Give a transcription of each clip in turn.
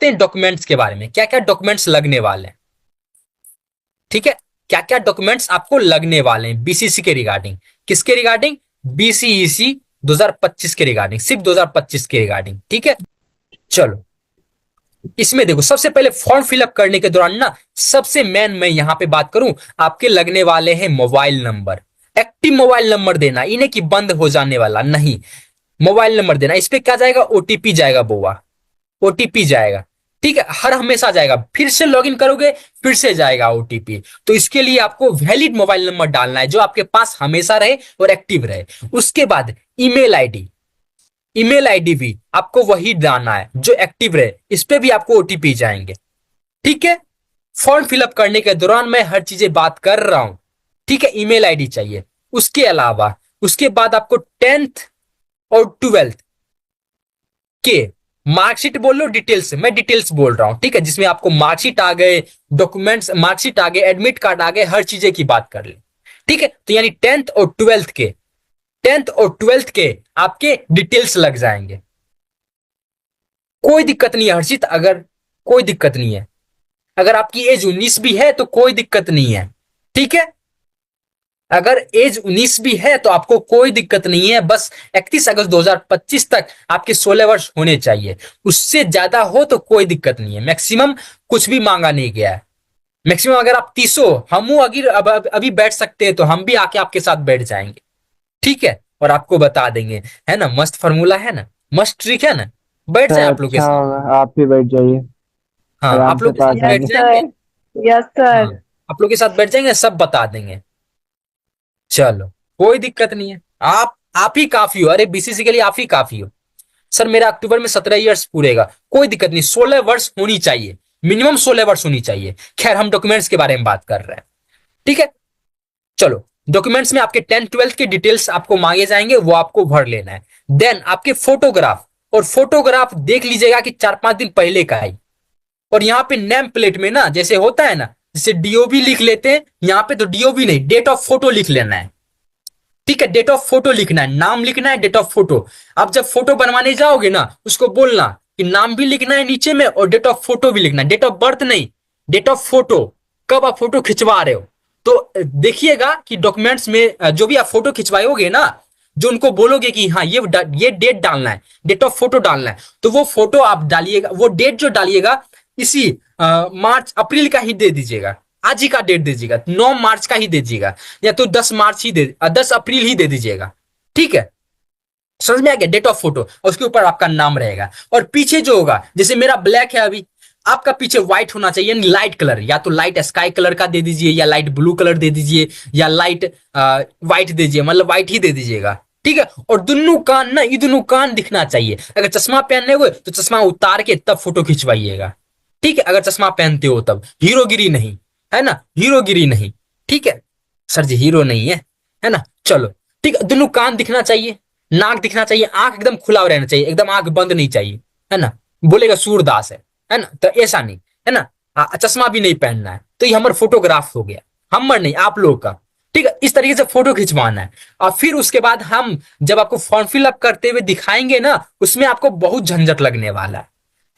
हैं डॉक्यूमेंट्स के बारे में, क्या क्या डॉक्यूमेंट्स लगने वाले हैं। ठीक है, क्या क्या डॉक्यूमेंट्स आपको लगने वाले हैं बीसीसी के रिगार्डिंग। किसके रिगार्डिंग? बीसीईसी 2025 के रिगार्डिंग, सिर्फ 2025 के रिगार्डिंग। ठीक है, चलो इसमें देखो, सबसे पहले फॉर्म फिलअप करने के दौरान ना, सबसे मेन मैं यहां पे बात करूं, आपके लगने वाले हैं mobile number. Active mobile number देना, इन्हें कि बंद हो जाने वाला नहीं। मोबाइल नंबर देना, इस पे क्या जाएगा? ओटीपी जाएगा बुआ, ओटीपी जाएगा। ठीक है, हर हमेशा जाएगा, फिर से लॉगिन करोगे फिर से जाएगा ओटीपी। तो इसके लिए आपको वैलिड मोबाइल नंबर डालना है जो आपके पास हमेशा रहे और एक्टिव रहे। उसके बाद ईमेल आईडी, ईमेल आईडी भी आपको वही डालना है जो एक्टिव रहे, इस पे भी आपको ओटीपी जाएंगे। ठीक है, फॉर्म फिलअप करने के दौरान मैं हर चीजें बात कर रहा हूं। ठीक है, ईमेल आईडी चाहिए। उसके अलावा उसके बाद आपको 10th और 12th के मार्कशीट बोल लो, डिटेल्स, मैं डिटेल्स बोल रहा हूं। ठीक है, जिसमें आपको मार्कशीट आ गए, डॉक्यूमेंट्स, मार्कशीट आ गए, एडमिट कार्ड आ गए, हर चीजें की बात कर ले। ठीक है, तो यानी 10th और 12th के आपके डिटेल्स लग जाएंगे। कोई दिक्कत नहीं है हर्षित, अगर कोई दिक्कत नहीं है, अगर आपकी एज 19 भी है तो कोई दिक्कत नहीं है। ठीक है, अगर एज 19 भी है तो आपको कोई दिक्कत नहीं है, बस 31 अगस्त 2025 तक आपके 16 वर्ष होने चाहिए। उससे ज्यादा हो तो कोई दिक्कत नहीं है, मैक्सिमम कुछ भी मांगा नहीं गया है। मैक्सिमम अगर आप 30 हो, हम अगर अभी बैठ सकते हैं तो हम भी आके आपके साथ बैठ जाएंगे। ठीक है, और आपको बता देंगे, है ना, मस्त फॉर्मूला है ना, मस्त ट्रिक है ना, बैठ जाए सर आप लोग के अच्छा साथ। होगा, आप भी बैठ जाइए, हाँ, आराम आप से लोग के पास साथ हो बैठ यस जाए। जाएंगे। सर। यस हाँ, सर। आप लोग के साथ बैठ जाएंगे, सब बता देंगे। चलो, कोई दिक्कत नहीं है, आप ही काफी हो, अरे बीसीसी के लिए आप ही काफी हो। सर मेरा अक्टूबर में 17 ईयर्स पूरेगा, कोई दिक्कत नहीं, 16 वर्ष होनी चाहिए, मिनिमम 16 वर्ष होनी चाहिए। खैर, हम डॉक्यूमेंट्स के बारे में बात कर रहे हैं। ठीक है, चलो, डॉक्यूमेंट्स में आपके 10th 12th के डिटेल्स आपको मांगे जाएंगे, वो आपको भर लेना है। देन आपके फोटोग्राफ, और फोटोग्राफ देख लीजिएगा कि 4-5 दिन पहले का है। और यहाँ पे नेम प्लेट में ना, जैसे होता है ना, जैसे डीओबी लिख लेते हैं, यहाँ पे तो डीओबी नहीं, डेट ऑफ फोटो लिख लेना है। ठीक है, डेट ऑफ फोटो लिखना है, नाम लिखना है, डेट ऑफ फोटो। आप जब फोटो बनवाने जाओगे ना, उसको बोलना कि नाम भी लिखना है नीचे में और डेट ऑफ फोटो भी लिखना है, डेट ऑफ बर्थ नहीं, डेट ऑफ फोटो, कब आप फोटो खिंचवा रहे हो। तो देखिएगा कि डॉक्यूमेंट्स में जो भी आप फोटो खिंचवाओगे ना, जो उनको बोलोगे कि हाँ ये डेट डालना है, डेट ऑफ फोटो डालना है, तो वो फोटो आप डालिएगा, वो डेट जो डालिएगा इसी मार्च अप्रैल का ही दे दीजिएगा। आज ही का डेट दीजिएगा, 9 मार्च का ही दीजिएगा, या तो 10 मार्च ही 10 अप्रैल ही दे दीजिएगा। ठीक है, समझ में आ गया, डेट ऑफ फोटो, और उसके ऊपर आपका नाम रहेगा। और पीछे जो होगा, जैसे मेरा ब्लैक है अभी, आपका पीछे व्हाइट होना चाहिए, लाइट कलर, या तो लाइट स्काई कलर का दे दीजिए, या लाइट ब्लू कलर दे दीजिए, या लाइट व्हाइट दीजिए, मतलब व्हाइट ही दे दीजिएगा। ठीक है, और दोनों कान ना, ये दोनों कान दिखना चाहिए। अगर चश्मा पहनने हुए तो चश्मा उतार के तब फोटो खिंचवाइएगा। ठीक है, अगर चश्मा पहनते हो तब, हीरोगिरी नहीं, है ना, हीरोगिरी नहीं। ठीक है, सर जी हीरो नहीं है ना, चलो। ठीक है, दोनों कान दिखना चाहिए, नाक दिखना चाहिए, आंख एकदम खुला रहना चाहिए, एकदम आंख बंद नहीं चाहिए, है ना, बोलेगा सूरदास है ना, तो ऐसा नहीं, है ना। चश्मा भी नहीं पहनना है। तो ये हमारा फोटोग्राफ हो गया, हमर नहीं, आप लोग का। ठीक है, इस तरीके से फोटो खिंचवाना है। और फिर उसके बाद हम जब आपको फॉर्म फिलअप करते हुए दिखाएंगे ना, उसमें आपको बहुत झंझट लगने वाला है।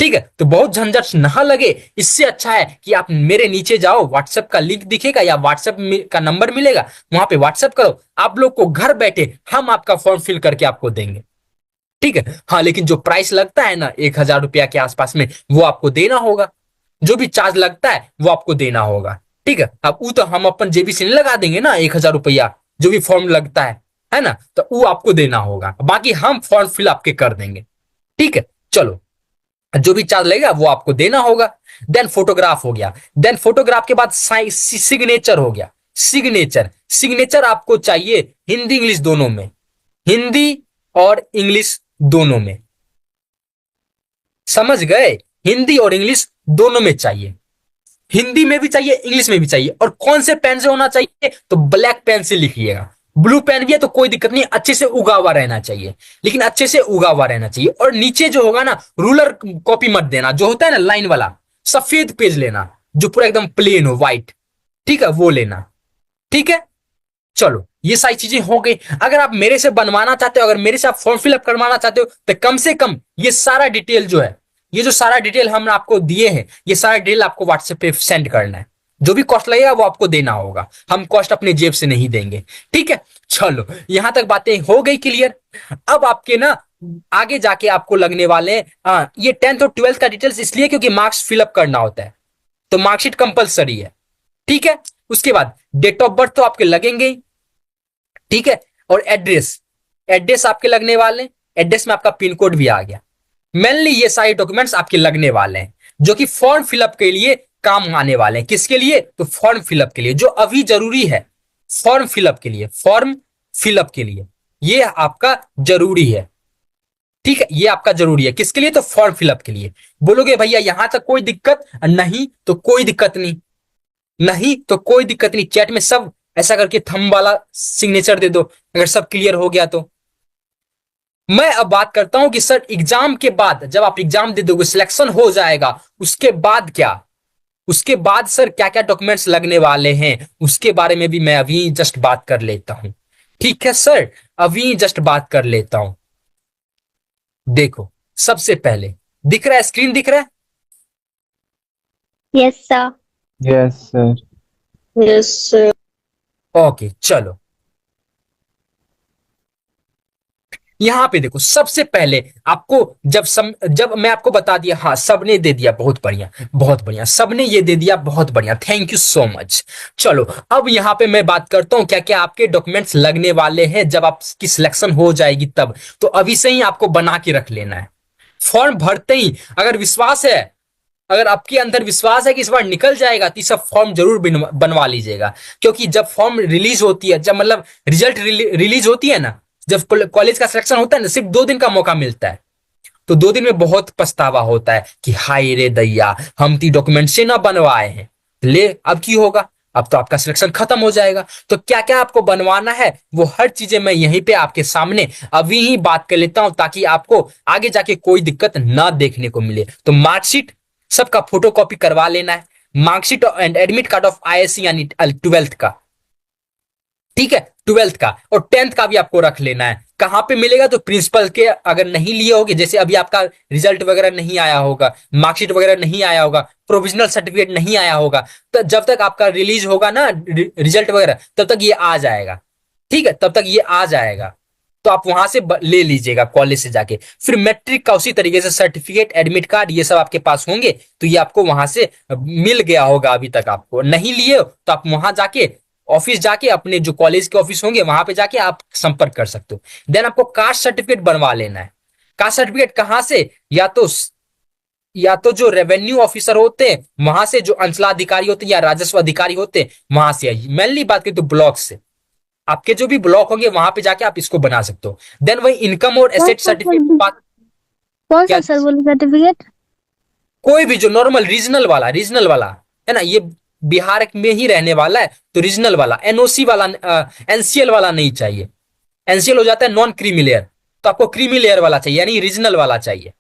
ठीक है, तो बहुत झंझट ना लगे, इससे अच्छा है कि आप मेरे नीचे जाओ, व्हाट्सएप का लिंक दिखेगा या व्हाट्सएप का नंबर मिलेगा, वहां पे व्हाट्सएप करो, आप लोग को घर बैठे हम आपका फॉर्म फिल करके आपको देंगे। ठीक है, हाँ, लेकिन जो प्राइस लगता है ना 1,000 रुपया के आसपास में, वो आपको देना होगा। जो भी चार्ज लगता है वो आपको देना होगा। ठीक है, अब वो तो हम अपन जेबी से नहीं लगा देंगे ना, 1,000 रुपया जो भी फॉर्म लगता है ना, तो वो आपको देना होगा, बाकी हम फॉर्म फिल आपके कर देंगे। ठीक है, चलो, जो भी चार्ज लगेगा वो आपको देना होगा। देन फोटोग्राफ हो गया, देन फोटोग्राफ के बाद सिग्नेचर हो गया। सिग्नेचर, सिग्नेचर आपको चाहिए हिंदी इंग्लिश दोनों में, हिंदी और इंग्लिश दोनों में, समझ गए, हिंदी और इंग्लिश दोनों में चाहिए। हिंदी में भी चाहिए, इंग्लिश में भी चाहिए। और कौन से पेन से होना चाहिए, तो ब्लैक पेन से लिखिएगा। ब्लू पेन भी है तो कोई दिक्कत नहीं, अच्छे से उगा हुआ रहना चाहिए, लेकिन अच्छे से उगा हुआ रहना चाहिए। और नीचे जो होगा ना, रूलर कॉपी मत देना, जो होता है ना लाइन वाला, सफेद पेज लेना, जो पूरा एकदम प्लेन हो, व्हाइट। ठीक है, वो लेना। ठीक है, चलो, ये सारी चीजें हो गई। अगर आप मेरे से बनवाना चाहते हो, अगर मेरे से आप फॉर्म फिलअप करवाना चाहते हो, तो कम से कम ये सारा डिटेल जो है, ये जो सारा डिटेल हम आपको दिए हैं, ये सारा डिटेल आपको व्हाट्सएप पे सेंड करना है। जो भी कॉस्ट लगेगा वो आपको देना होगा, हम कॉस्ट अपने जेब से नहीं देंगे। ठीक है, चलो यहां तक बातें हो गई क्लियर। अब आपके ना आगे जाके आपको लगने वाले हैं, हाँ, ये 10th और 12th का डिटेल्स इसलिए क्योंकि मार्क्स फिलअप करना होता है, तो मार्कशीट कंपलसरी है। ठीक है, उसके बाद डेट ऑफ बर्थ तो आपके लगेंगे ही। ठीक है, और एड्रेस, एड्रेस आपके लगने वाले हैं, एड्रेस में आपका पिन कोड भी आ गया। मेनली ये सारे डॉक्यूमेंट्स आपके लगने वाले हैं जो कि फॉर्म फिलअप के लिए काम आने वाले हैं। किसके लिए? तो फॉर्म फिलअप के लिए, जो अभी जरूरी है फॉर्म फिलअप के लिए, फॉर्म फिलअप के लिए ये आपका जरूरी है। ठीक है, ये आपका जरूरी है किसके लिए? तो फॉर्म फिलअप के लिए। बोलोगे भैया यहां तक कोई दिक्कत नहीं, तो कोई दिक्कत नहीं, नहीं तो कोई दिक्कत नहीं, चैट में सब ऐसा करके थंब वाला सिग्नेचर दे दो अगर सब क्लियर हो गया तो। मैं अब बात करता हूं कि सर एग्जाम के बाद, जब आप एग्जाम दे दोगे, सिलेक्शन हो जाएगा, उसके बाद क्या, उसके बाद सर क्या क्या डॉक्यूमेंट्स लगने वाले हैं, उसके बारे में भी मैं अभी जस्ट बात कर लेता हूं। ठीक है सर, अभी जस्ट बात कर लेता हूं। देखो, सबसे पहले दिख रहा है, स्क्रीन दिख रहा है? Yes sir. Yes sir. Yes sir. Okay चलो, यहां पे देखो, सबसे पहले आपको जब मैं आपको बता दिया, हाँ सबने दे दिया, बहुत बढ़िया बहुत बढ़िया, सबने ये दे दिया, बहुत बढ़िया, थैंक यू सो मच। चलो अब यहां पे मैं बात करता हूं क्या क्या आपके डॉक्यूमेंट्स लगने वाले हैं जब आपकी सिलेक्शन हो जाएगी तब। तो अभी से ही आपको बना के रख लेना है। फॉर्म भरते ही अगर विश्वास है, अगर आपके अंदर विश्वास है कि इस बार निकल जाएगा, तो सब फॉर्म जरूर बनवा लीजिएगा। क्योंकि जब फॉर्म रिलीज होती है, जब मतलब रिजल्ट रिलीज होती है ना, जब कॉलेज का सिलेक्शन होता है ना, सिर्फ 2 दिन का मौका मिलता है। तो 2 दिन में बहुत पछतावा होता है कि हाय रे दैया, हम तो डॉक्यूमेंट से ना बनवाए हैं। ले अब की होगा, अब तो आपका सिलेक्शन खत्म हो जाएगा। तो क्या क्या आपको बनवाना है वो हर चीजें मैं यहीं पे आपके सामने अभी ही बात कर लेता हूं, ताकि आपको आगे जाके कोई दिक्कत ना देखने को मिले। तो मार्कशीट सबका फोटो कॉपी करवा लेना है, marksheet and admit card of ISC यानी 12th का। ठीक है, 12th का और 10th का भी आपको रख लेना है। कहां पे मिलेगा? तो प्रिंसिपल के, अगर नहीं लिए होगे, जैसे अभी आपका रिजल्ट वगैरह नहीं आया होगा, मार्कशीट वगैरह नहीं आया होगा, प्रोविजनल सर्टिफिकेट नहीं आया होगा, तो जब तक आपका रिलीज होगा ना रिजल्ट वगैरह, तब तक ये आ जाएगा। ठीक है, तब तक ये आ जाएगा, तो आप वहां से ले लीजिएगा कॉलेज से जाके। फिर मैट्रिक का उसी तरीके से सर्टिफिकेट, एडमिट कार्ड, ये सब आपके पास होंगे, तो ये आपको वहां से मिल गया होगा। अभी तक आपको नहीं लिए हो तो आप वहां जाके, ऑफिस जाके, अपने जो कॉलेज के ऑफिस होंगे वहां पे जाके आप संपर्क कर सकते हो। देन आपको कास्ट सर्टिफिकेट बनवा लेना है। कास्ट सर्टिफिकेट कहां से? या तो जो रेवेन्यू ऑफिसर होते हैं वहां से, जो अंचलाधिकारी होते हैं या राजस्व अधिकारी होते हैं वहां से। मेनली बात करें तो ब्लॉक से, आपके जो भी ब्लॉक होंगे वहां पे जाके आप इसको बना सकते हो। देन वही इनकम और एसेट सर्टिफिकेट बात, कौन सा क्या? सर बोले सर्टिफिकेट? कोई भी जो नॉर्मल रीजनल वाला है ना, ये बिहार में ही रहने वाला है, तो रीजनल वाला, एनओसी वाला, एनसीएल वाला नहीं चाहिए। एनसीएल हो जाता है नॉन क्रीमी लेयर, तो आपको क्रीमी लेयर वाला चाहिए, यानी रीजनल वाला चाहिए।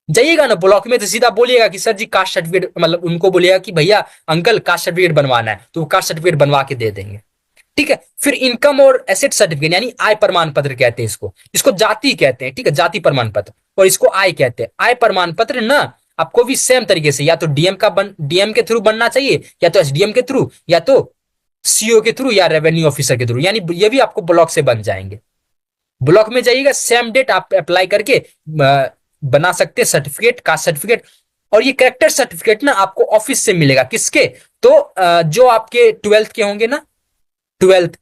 जाइएगा ना ब्लॉक में तो सीधा बोलिएगा कि सर जी कास्ट सर्टिफिकेट, मतलब उनको बोलिएगा कि भैया अंकल कास्ट सर्टिफिकेट बनवाना है, तो वो कास्ट सर्टिफिकेट बनवा के दे देंगे। ठीक है, फिर इनकम और एसेट सर्टिफिकेट यानी आय प्रमाण पत्र कहते हैं इसको, इसको जाति कहते हैं। ठीक है, जाति प्रमाण पत्र, और इसको आय कहते हैं। आय प्रमाण पत्र ना आपको भी सेम तरीके से या तो डीएम के थ्रू बनना चाहिए, या तो एसडीएम के थ्रू, या तो सीओ के थ्रू, या रेवेन्यू ऑफिसर के थ्रू, यानी ये भी आपको ब्लॉक से बन जाएंगे। ब्लॉक में जाइएगा, सेम डेट आप अप्लाई करके बना सकते हैं सर्टिफिकेट, कास्ट सर्टिफिकेट। और ये कैरेक्टर सर्टिफिकेट ना आपको ऑफिस से मिलेगा। किसके? तो जो आपके 12th के होंगे ना, 12th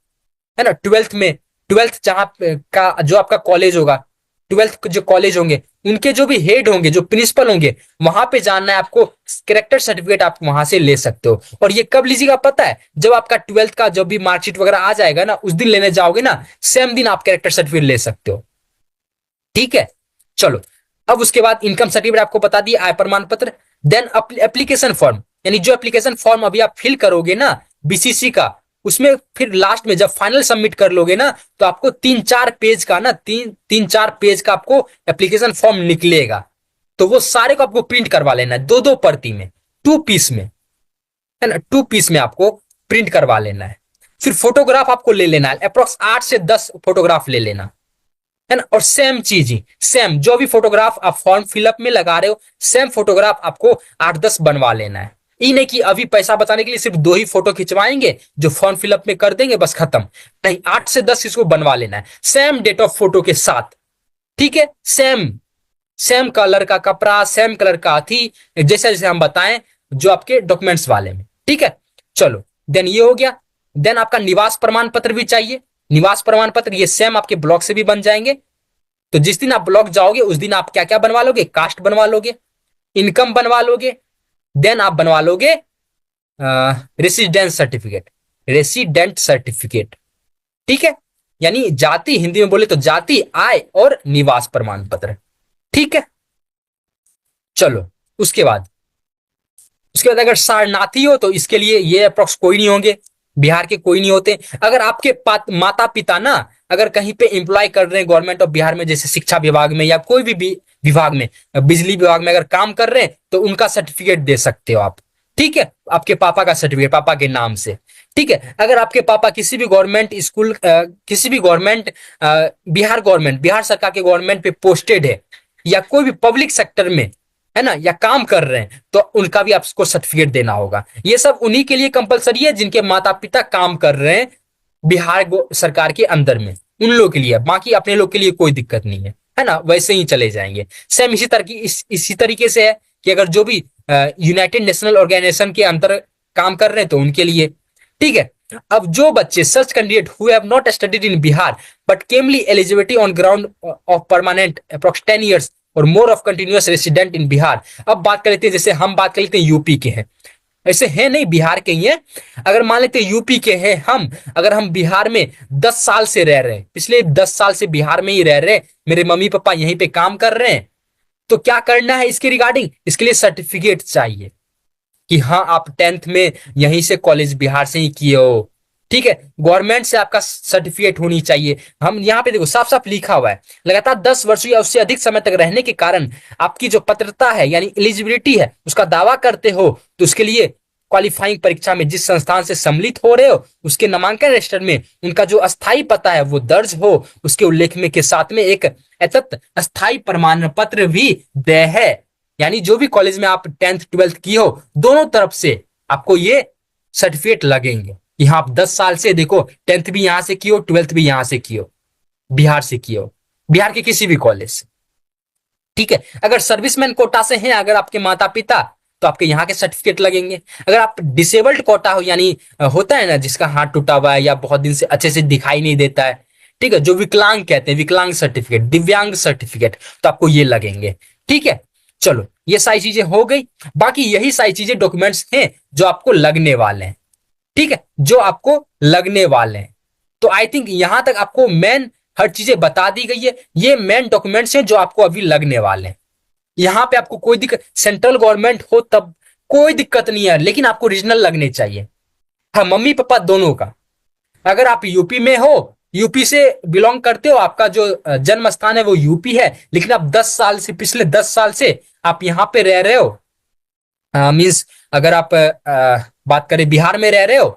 है ना, 12th में, 12th जहां का जो आपका कॉलेज होगा, 12th जो कॉलेज होंगे उनके जो भी हेड होंगे, जो प्रिंसिपल होंगे, वहां पे जानना है आपको। कैरेक्टर सर्टिफिकेट आप वहां से ले सकते हो। और ये कब लीजिएगा पता है? जब आपका 12th का जब भी मार्कशीट वगैरह आ जाएगा ना, उस दिन लेने जाओगे ना, सेम दिन आप कैरेक्टर सर्टिफिकेट ले सकते हो। ठीक है, चलो अब उसके बाद इनकम सर्टिफिकेट आपको बता दिया, आय प्रमाण पत्र। देन एप्लीकेशन फॉर्म, यानी जो एप्लीकेशन फॉर्म अभी आप फिल करोगे ना बीसीसी का, उसमें फिर लास्ट में जब फाइनल सबमिट कर लोगे ना, तो आपको 3-4 पेज का ना, 3-4 पेज का आपको एप्लीकेशन फॉर्म निकलेगा। तो वो सारे को आपको प्रिंट करवा लेना है, 2-2 प्रति में, 2 पीस में, है ना, 2 पीस में आपको प्रिंट करवा लेना है। फिर फोटोग्राफ आपको ले लेना है, अप्रोक्स 8 से 10 फोटोग्राफ ले लेना। है ना। और सेम चीज ही, सेम जो भी फोटोग्राफ आप फॉर्म फिलअप में लगा रहे हो, सेम फोटोग्राफ आपको 8-10 बनवा लेना है। ये नहीं कि अभी पैसा बचाने के लिए सिर्फ 2 ही फोटो खिंचवाएंगे जो फॉर्म फिलअप में कर देंगे बस खत्म। नहीं, 8 से 10 इसको बनवा लेना है, सेम डेट ऑफ फोटो के साथ। ठीक है, सेम सेम कलर का कपड़ा, सेम कलर का थी, जैसे जैसे हम बताएं जो आपके डॉक्यूमेंट्स वाले में। ठीक है, चलो देन ये हो गया। देन आपका निवास प्रमाण पत्र भी चाहिए। निवास प्रमाण पत्र ये सेम आपके ब्लॉक से भी बन जाएंगे। तो जिस दिन आप ब्लॉक जाओगे उस दिन आप क्या क्या बनवा लोगे, कास्ट बनवा लोगे, इनकम बनवा लोगे, देन आप बनवा लोगे रेसिडेंस सर्टिफिकेट, रेसिडेंट सर्टिफिकेट। ठीक है, यानी जाति, हिंदी में बोले तो जाति, आय और निवास प्रमाण पत्र। ठीक है, चलो उसके बाद अगर सारनाथी हो तो इसके लिए ये अप्रोक्स कोई नहीं होंगे, बिहार के कोई नहीं होते। अगर आपके माता पिता ना अगर कहीं पे एम्प्लॉय कर रहे हैं गवर्नमेंट ऑफ बिहार में, जैसे शिक्षा विभाग में या कोई भी विभाग में, बिजली विभाग में अगर काम कर रहे हैं तो उनका सर्टिफिकेट दे सकते हो आप। ठीक है, आपके पापा का सर्टिफिकेट पापा के नाम से। ठीक है, अगर आपके पापा किसी भी गवर्नमेंट स्कूल, किसी भी गवर्नमेंट, बिहार सरकार के गवर्नमेंट पे पोस्टेड है या कोई भी पब्लिक सेक्टर में है ना, या काम कर रहे हैं, तो उनका भी आपको सर्टिफिकेट देना होगा। ये सब उन्हीं के लिए कंपलसरी है जिनके माता पिता काम कर रहे हैं बिहार सरकार के अंदर में, उन लोग के लिए। बाकी अपने लोग के लिए कोई दिक्कत नहीं है ना, वैसे ही चले जाएंगे। सेम इसी तरीके से है कि अगर जो भी यूनाइटेड नेशनल ऑर्गेनाइजेशन के अंदर काम कर रहे हैं तो उनके लिए। ठीक है, अब जो बच्चे such candidate who have not studied in Bihar but केमली eligibility on ground of permanent approx 10 years or more of continuous resident in Bihar. अब बात कर लेते हैं, जैसे हम बात कर लेते हैं यूपी के हैं, ऐसे है नहीं बिहार के ही है। अगर मान लेते हैं यूपी के हैं हम, अगर हम बिहार में 10 साल से रह रहे हैं, पिछले 10 साल से बिहार में ही रह रहे हैं, मेरे मम्मी पापा यहीं पे काम कर रहे हैं, तो क्या करना है इसके रिगार्डिंग, इसके लिए सर्टिफिकेट चाहिए कि हाँ आप 10th में यहीं से कॉलेज बिहार से ही किए हो। ठीक है, गवर्नमेंट से आपका सर्टिफिकेट होनी चाहिए। हम यहाँ पे देखो साफ साफ लिखा हुआ है, लगातार 10 वर्ष या उससे अधिक समय तक रहने के कारण आपकी जो पात्रता है यानी एलिजिबिलिटी है उसका दावा करते हो, तो उसके लिए क्वालिफाइंग परीक्षा में जिस संस्थान से सम्मिलित हो रहे हो उसके नामांकन रजिस्टर में उनका जो अस्थायी पता है वो दर्ज हो, उसके उल्लेख में के साथ में एक एतत् अस्थायी प्रमाण पत्र भी दे है। यानी जो भी कॉलेज में आप 10th 12th की हो, दोनों तरफ से आपको ये सर्टिफिकेट लगेंगे। यहाँ आप 10 साल से देखो 10th भी यहां से की हो, 12th भी यहां से की हो, बिहार से की हो, बिहार के किसी भी कॉलेज से। ठीक है, अगर सर्विसमैन कोटा से हैं अगर आपके माता पिता, तो आपके यहाँ के सर्टिफिकेट लगेंगे। अगर आप डिसेबल्ड कोटा हो, यानी होता है ना जिसका हाथ टूटा हुआ है या बहुत दिन से अच्छे से दिखाई नहीं देता है, ठीक है, जो विकलांग कहते हैं, विकलांग सर्टिफिकेट, दिव्यांग सर्टिफिकेट, तो आपको ये लगेंगे। ठीक है, चलो ये सारी चीजें हो गई। बाकी यही सारी चीजें डॉक्यूमेंट्स हैं जो आपको लगने वाले हैं। ठीक है, जो आपको लगने वाले हैं। तो आई थिंक यहां तक आपको मेन हर चीजें बता दी गई है। ये मेन डॉक्यूमेंट्स हैं जो आपको अभी लगने वाले हैं। यहां पे आपको कोई दिक्कत, सेंट्रल गवर्नमेंट हो तब कोई दिक्कत नहीं है, लेकिन आपको रीजनल लगने चाहिए। हाँ, मम्मी पापा दोनों का। अगर आप यूपी में हो, यूपी से बिलोंग करते हो, आपका जो जन्म स्थान है वो यूपी है, लेकिन आप 10 साल से, पिछले 10 साल से आप यहां पे रह रहे हो, मीन्स अगर आप बात करें बिहार में रह रहे हो,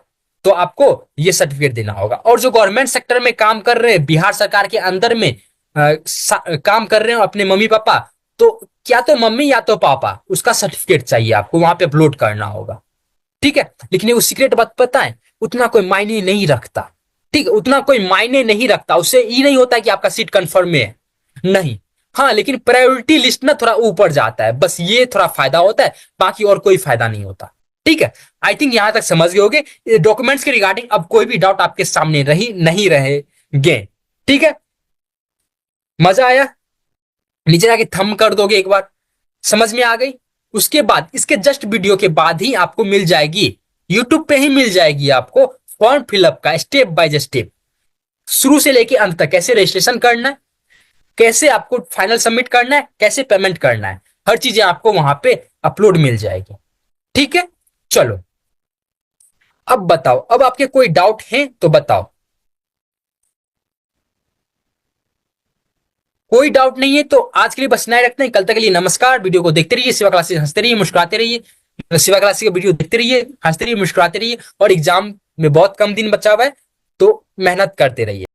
तो आपको ये सर्टिफिकेट देना होगा। और जो गवर्नमेंट सेक्टर में काम कर रहे हैं, बिहार सरकार के अंदर में काम कर रहे हो अपने मम्मी पापा, तो क्या तो मम्मी या तो पापा, उसका सर्टिफिकेट चाहिए आपको, वहां पे अपलोड करना होगा। ठीक है, लेकिन ये सीक्रेट बात पता है, उतना कोई मायने नहीं रखता। ठीक है, उतना कोई मायने नहीं रखता, उससे ये नहीं होता कि आपका सीट कंफर्म है, नहीं। हाँ, लेकिन प्रायोरिटी लिस्ट ना थोड़ा ऊपर जाता है, बस ये थोड़ा फायदा होता है, बाकी और कोई फायदा नहीं होता। ठीक है, आई थिंक यहां तक समझ गए होगे। डॉक्यूमेंट्स के रिगार्डिंग अब कोई भी डाउट आपके सामने नहीं रहेंगे। ठीक है, मजा आया? नीचे जाके थंब कर दोगे एक बार, समझ में आ गई? उसके बाद इसके जस्ट वीडियो के बाद ही आपको मिल जाएगी, यूट्यूब पे ही मिल जाएगी आपको फॉर्म फिलअप का स्टेप बाय स्टेप, शुरू से लेके अंत तक, कैसे रजिस्ट्रेशन करना है, कैसे आपको फाइनल सबमिट करना है, कैसे पेमेंट करना है, हर चीजें आपको वहां पे अपलोड मिल जाएगी। ठीक है, चलो अब बताओ, अब आपके कोई डाउट है तो बताओ। कोई डाउट नहीं है तो आज के लिए बस इतना ही रखते हैं। कल तक के लिए नमस्कार। वीडियो को देखते रहिए, शिवा क्लासेस, हंसते रहिए, मुस्कुराते रहिए। शिवा क्लासेस का वीडियो देखते रहिए, हंसते रहिए, मुस्कुराते रहिए। और एग्जाम में बहुत कम दिन बचा हुआ है, तो मेहनत करते रहिए।